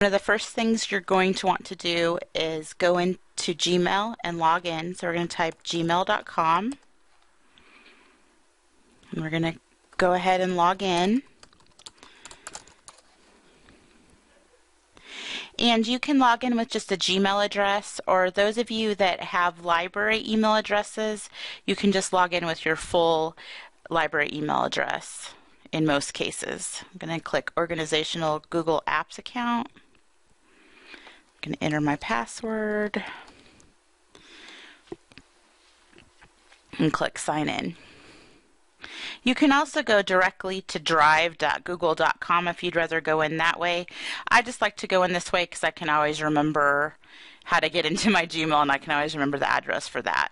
One of the first things you're going to want to do is go into Gmail and log in. So we're going to type gmail.com and we're going to go ahead and log in. And you can log in with just a Gmail address, or those of you that have library email addresses, you can just log in with your full library email address in most cases. I'm going to click Organizational Google Apps account. I'm going to enter my password and click sign in. You can also go directly to drive.google.com if you'd rather go in that way. I just like to go in this way because I can always remember how to get into my Gmail, and I can always remember the address for that.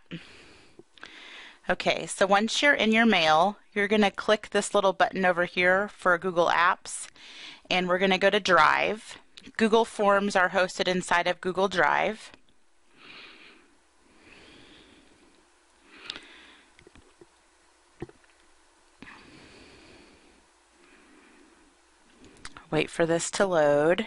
Okay, so once you're in your mail, you're going to click this little button over here for Google Apps, and we're going to go to Drive. Google Forms are hosted inside of Google Drive. Wait for this to load.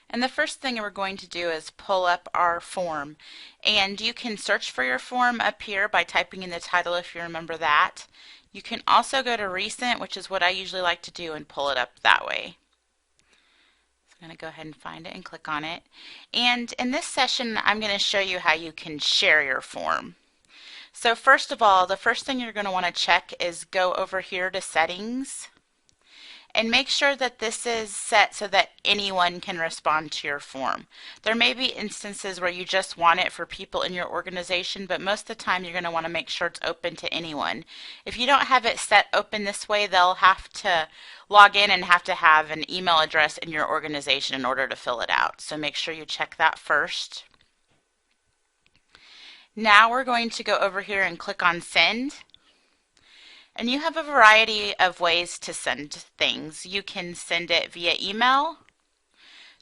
And the first thing we're going to do is pull up our form. And you can search for your form up here by typing in the title if you remember that. You can also go to Recent, which is what I usually like to do, and pull it up that way. So I'm going to go ahead and find it and click on it. And in this session, I'm going to show you how you can share your form. So first of all, the first thing you're going to want to check is go over here to Settings and make sure that this is set so that anyone can respond to your form. There may be instances where you just want it for people in your organization, but most of the time you're going to want to make sure it's open to anyone. If you don't have it set open this way, they'll have to log in and have to have an email address in your organization in order to fill it out. So make sure you check that first. Now we're going to go over here and click on Send. And you have a variety of ways to send things. You can send it via email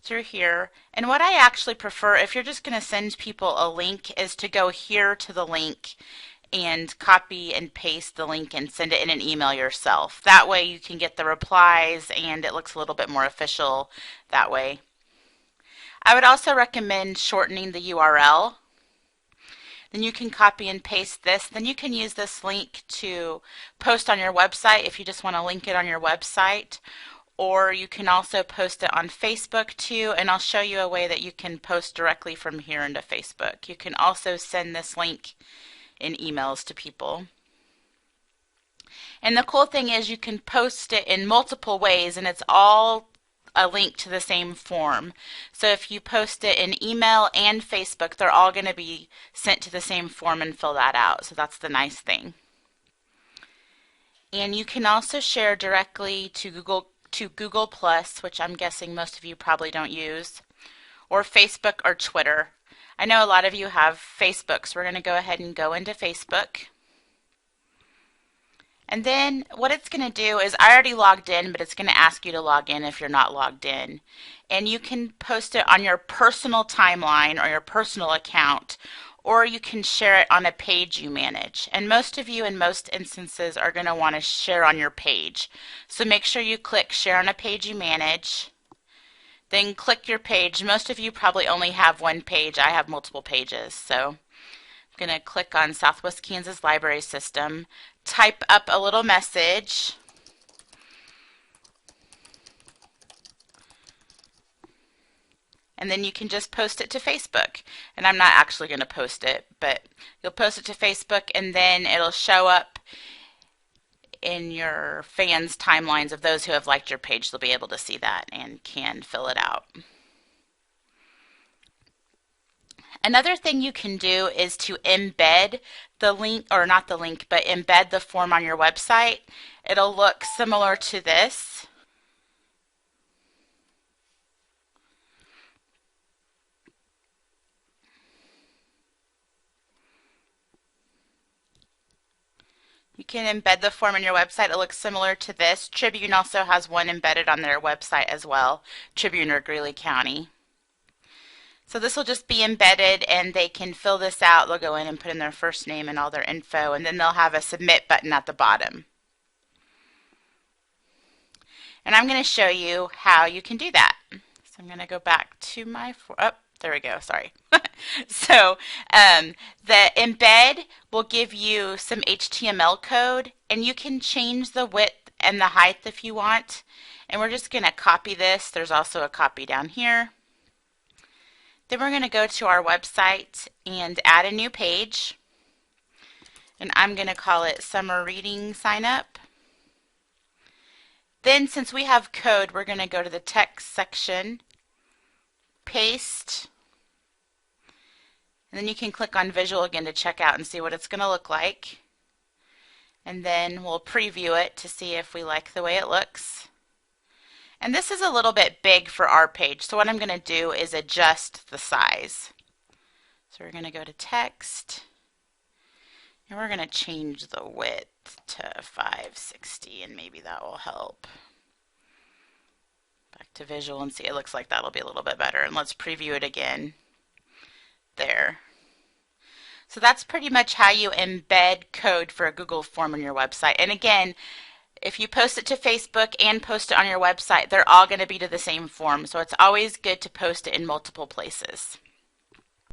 through here. And what I actually prefer, if you're just going to send people a link, is to go here to the link and copy and paste the link and send it in an email yourself. That way you can get the replies and it looks a little bit more official that way. I would also recommend shortening the URL. Then you can copy and paste this. Then you can use this link to post on your website if you just want to link it on your website. Or you can also post it on Facebook too, and I'll show you a way that you can post directly from here into Facebook. You can also send this link in emails to people. And the cool thing is you can post it in multiple ways, and it's all a link to the same form. So if you post it in email and Facebook, they're all going to be sent to the same form and fill that out. So that's the nice thing. And you can also share directly to Google Plus, which I'm guessing most of you probably don't use, or Facebook or Twitter. I know a lot of you have Facebook, so we're going to go ahead and go into Facebook. And then what it's going to do is, I already logged in, but it's going to ask you to log in if you're not logged in. And you can post it on your personal timeline or your personal account, or you can share it on a page you manage. And most of you in most instances are going to want to share on your page. So make sure you click Share on a Page You Manage. Then click your page. Most of you probably only have one page. I have multiple pages. So I'm going to click on Southwest Kansas Library System. Type up a little message. And then you can just post it to Facebook. And I'm not actually going to post it, but you'll post it to Facebook and then it'll show up in your fans' timelines of those who have liked your page. They'll be able to see that and can fill it out. Another thing you can do is to embed the link, or not the link, but embed the form on your website. It'll look similar to this. You can embed the form on your website. It looks similar to this. Tribune also has one embedded on their website as well, Tribune or Greeley County. So this will just be embedded and they can fill this out. They'll go in and put in their first name and all their info, and then they'll have a submit button at the bottom. And I'm going to show you how you can do that. So I'm going to go back to my, there we go, sorry. So the embed will give you some HTML code, and you can change the width and the height if you want. And we're just going to copy this. There's also a copy down here. Then we're going to go to our website and add a new page. And I'm going to call it Summer Reading Sign Up. Then since we have code, we're going to go to the text section, paste, and then you can click on visual again to check out and see what it's going to look like. And then we'll preview it to see if we like the way it looks. And this is a little bit big for our page, so what I'm going to do is adjust the size. So we're going to go to text, and we're going to change the width to 560, and maybe that will help. Back to visual and see, it looks like that'll be a little bit better. And let's preview it again. There. So that's pretty much how you embed code for a Google form on your website. And again, if you post it to Facebook and post it on your website, they're all going to be to the same form. So it's always good to post it in multiple places.